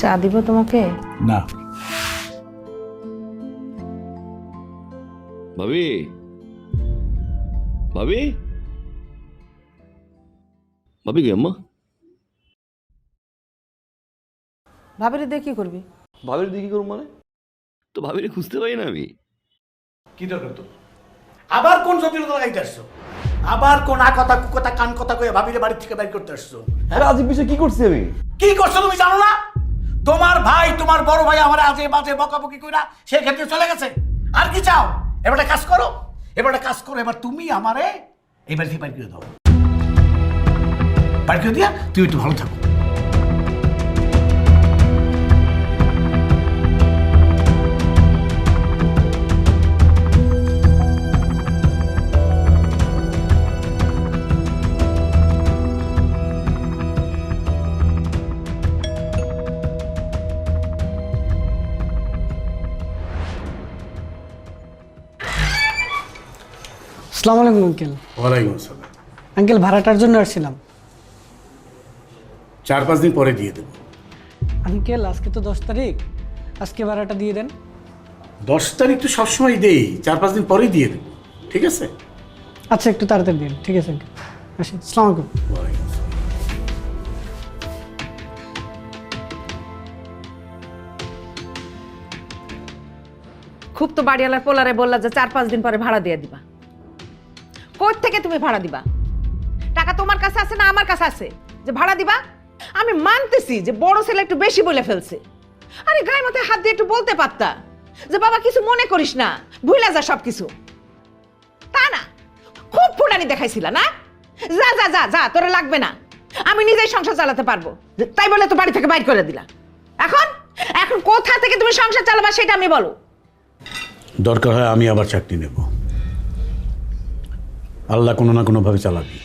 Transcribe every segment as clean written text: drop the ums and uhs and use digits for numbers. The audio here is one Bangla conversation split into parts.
চা দিব তোমাকে? না। ভাবি, ভাবি, ভাবি কি আম্মা? ভাবিরে দিয়ে কি করবি? ভাবির দিকে করুন মানে? তো ভাবিরে খুঁজতে পারি না আমি। কি দরকার তো? আবার কোন জটিলতা লাগাইতে আসছো? আবার কোন কথা কুকথা কান কথা কয়ে ভাবিরে বাড়ি থেকে বাইর করতে আসছো? আরে আজীব বিষয় কি করছি আমি? কি করছো তুমি জানো না? তোমার ভাই, তোমার বড় ভাই আমার আজে বাজে বকাবকি কইরা সেই ক্ষেত্রে চলে গেছে। আর কি চাও? এবার একটা কাজ করো, এবার তুমি আমারে এই বাড়ি থেকে বাইর করে দাও। বাইর করে দিয়া তুই একটু ভালো থাকো। আসসালামু আলাইকুম আঙ্কেল। ওয়ালাইকুম আসসালাম। আঙ্কেল ভাড়াটার জন্য আসছিলাম। 4-5 দিন পরে দিয়ে দেবো। আঙ্কেল আজকে তো 10 তারিখ, আজকে ভাড়াটা দিয়ে দেন। 10 তারিখ তো সবসময় দেই, 4-5 দিন পরেই দিয়ে দেবো, ঠিক আছে? আচ্ছা একটু তাড়াতাড়ি দিন, ঠিক আছে আঙ্কেল। আসি, আসসালামু আলাইকুম। ওয়ালাইকুম আসসালাম। খুব তো বাড়িওয়ালার পোলারে বললা যে 4-5 দিন পরে ভাড়া দিয়ে দিবা। কই থেকে তুমি ভাড়া দিবা? টাকা তোমার কাছে আছে না আমার কাছে আছে যে ভাড়া দিবা? আমি মানতেছি যে বড় ছেলে একটু বেশি বলে ফেলছে। আরে গায়ে মাথায় হাত দিয়ে একটু বলতে পারতা যে বাবা কিছু মনে করিস না, ভুলে যা সব কিছু। তা না, খুব ফুটানি দেখাইছিলা না? যা যা যা যা, তোরে লাগবে না, আমি নিজেই সংসার চালাতে পারবো। তাই বলে তো বাড়ি থেকে বাইর করে দিলা। এখন এখন কোথা থেকে তুমি সংসার চালাবা সেটা আমি বলো। দরকার হয় আমি আবার চাকরি নেব, আল্লাহ কোনো না কোনোভাবে চালাবি।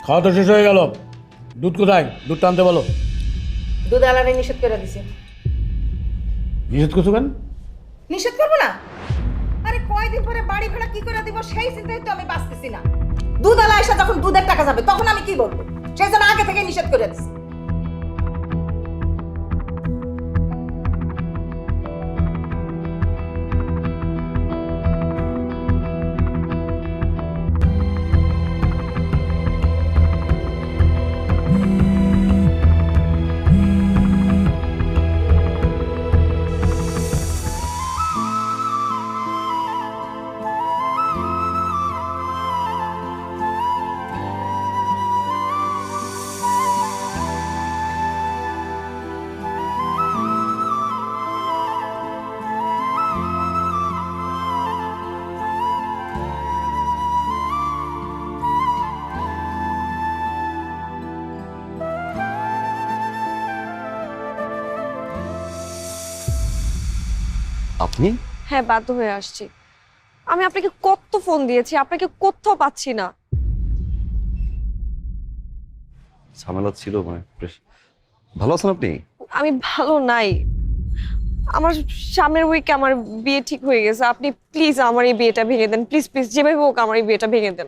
খাওয়া তো শেষ হয়ে গেল, দুধ কোথায়? দুধ টানতে বলো। দুধ আলারে নিষেধ করে দিছে। নিষেধ করছো কেন? নিষেধ করবো না? আরে কয়দিন পরে বাড়ি ভাড়া কি করে দিব সেই চিন্তায় তো আমি বাঁচতেছি না। দুধ আলা এসে যখন দুধের টাকা যাবে তখন আমি কি বলবো? সেই জন্য আগে থেকে নিষেধ করে দিছি। আপনি? হ্যাঁ, বাধ্য হয়ে আসছি। আমি আপনাকে কত ফোন দিয়েছি, আপনাকে কোথাও পাচ্ছি না। ঝামেলা ছিল মানে ভালো আছেন আপনি? আমি ভালো নাই। আমার সামনের উইকে আমার বিয়ে ঠিক হয়ে গেছে। আপনি প্লিজ আমার এই বিয়েটা ভেঙে দেন, প্লিজ প্লিজ, যেভাবে হোক আমার এই বিয়েটা ভেঙে দেন।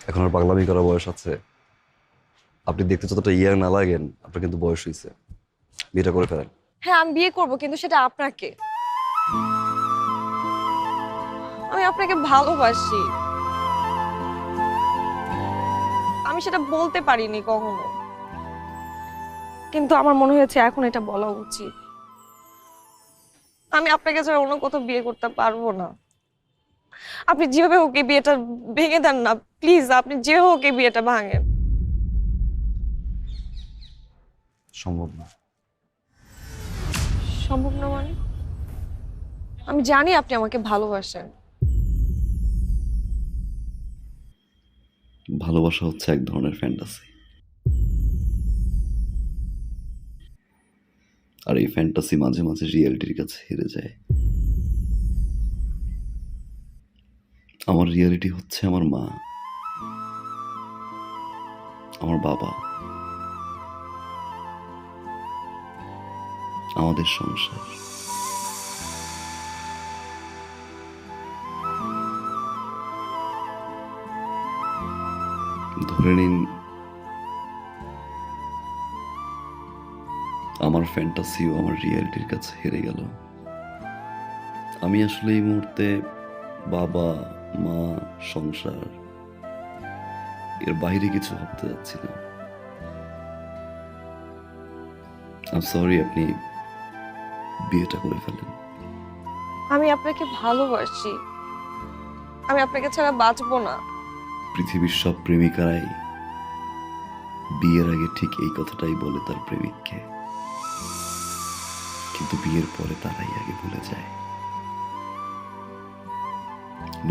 এখন আর পাগলামি করার বয়স আছে? আপনি দেখতে যতটা ইয়ার না লাগেন, আপনার কিন্তু বয়স হয়েছে। বিয়েটা করে ফেলেন। হ্যাঁ আমি বিয়ে করব, কিন্তু সেটা আপনাকে। আমি আপনাকে ভালোবাসি। আমি সেটা বলতে পারিনি কখনো, কিন্তু আমার মনে হয়েছে এখন এটা বলা উচিত। আমি আপনাকে ছাড়া অন্য কোথাও বিয়ে করতে পারবো না। আপনি যেভাবে হোক এই বিয়েটা ভেঙে দেন না প্লিজ। আপনি যেভাবে হোক এই বিয়েটা ভাঙেন। সম্ভব না। সম্ভব না মানে? আমি জানি আপনি আমাকে ভালোবাসেন। ভালোবাসা হচ্ছে এক ধরনের ফ্যান্টাসি, আর এই ফ্যান্টাসি মাঝে মাঝে রিয়েলিটির কাছে হেরে যায়। আমার রিয়ালিটি হচ্ছে আমার মা, আমার বাবা, আমাদের সংসার। ধরে নিন আমার ফ্যান্টাসিও আমার রিয়ালিটির কাছে হেরে গেল। আমি আসলে এই মুহূর্তে বাবা, মা, সংসার এর বাইরে কিছু ভাবতে যাচ্ছি না। সরি, আপনি বিয়েটা করে ফেলেন। আমি আপনাকে ভালোবাসি, আমি আপনাকে ছাড়া বাঁচবো না। পৃথিবীর সব প্রেমিকারাই বিয়ের আগে ঠিক এই কথাটাই বলে তার প্রেমিককে, কিন্তু বিয়ের পরে তারাই আগে ভুলে যায়।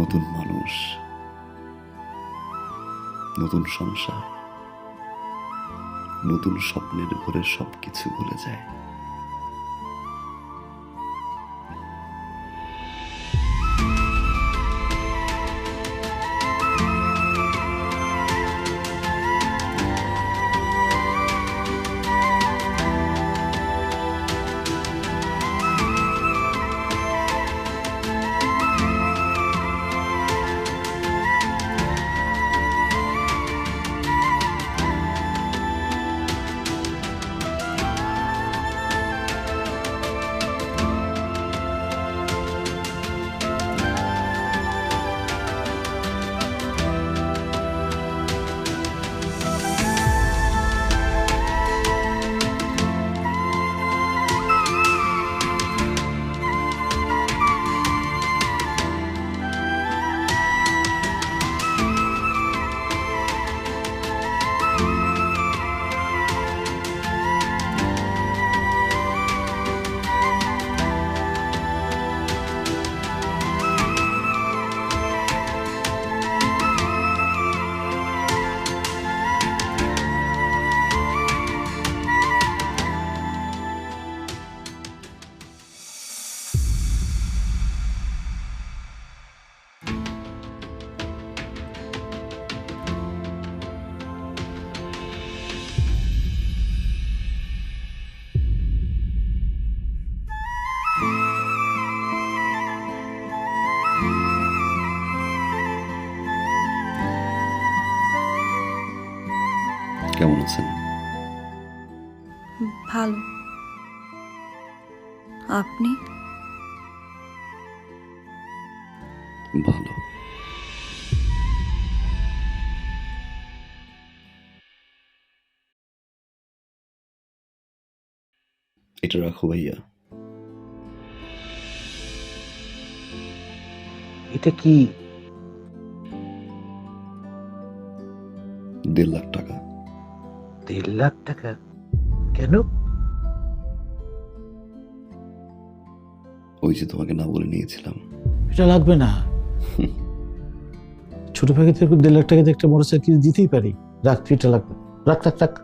নতুন মানুষ, নতুন সংসার, নতুন স্বপ্নের ঘরে সবকিছু ভুলে যায়। কেমন আছেন? ভালো। আপনি? ভালো। এটা রাখো ভাইয়া। এটা কি? 1.5 লাখ টাকা। 1.5 লাখ টাকা? কেন? ওই যে তোমাকে না বলে নিয়েছিলাম। এটা লাগবে না। ছোট ভাইকে থেকে 1.5 লাখ টাকা দিয়ে একটা মোটরসাইকেল দিতেই পারি। রাখ, এটা লাগবে। রাখ রাখ রাখ।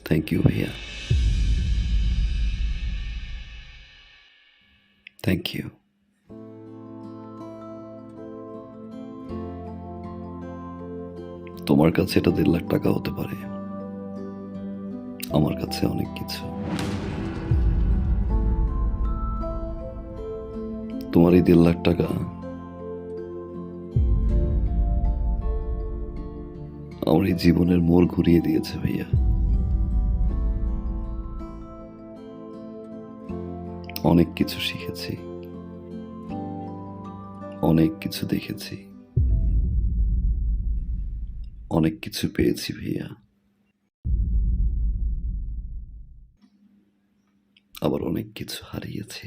থ্যাংক ইউ ভাইয়া, থ্যাংক ইউ। তোমার কাছে এটা 1.5 লাখ টাকা হতে পারে, আমার কাছে অনেক কিছু। তোমার এই 1.5 লাখ টাকা আমার এই জীবনের মোড় ঘুরিয়ে দিয়েছে ভাইয়া। অনেক কিছু শিখেছি, অনেক কিছু দেখেছি, অনেক কিছু পেয়েছি ভাইয়া, আবার অনেক কিছু হারিয়েছি।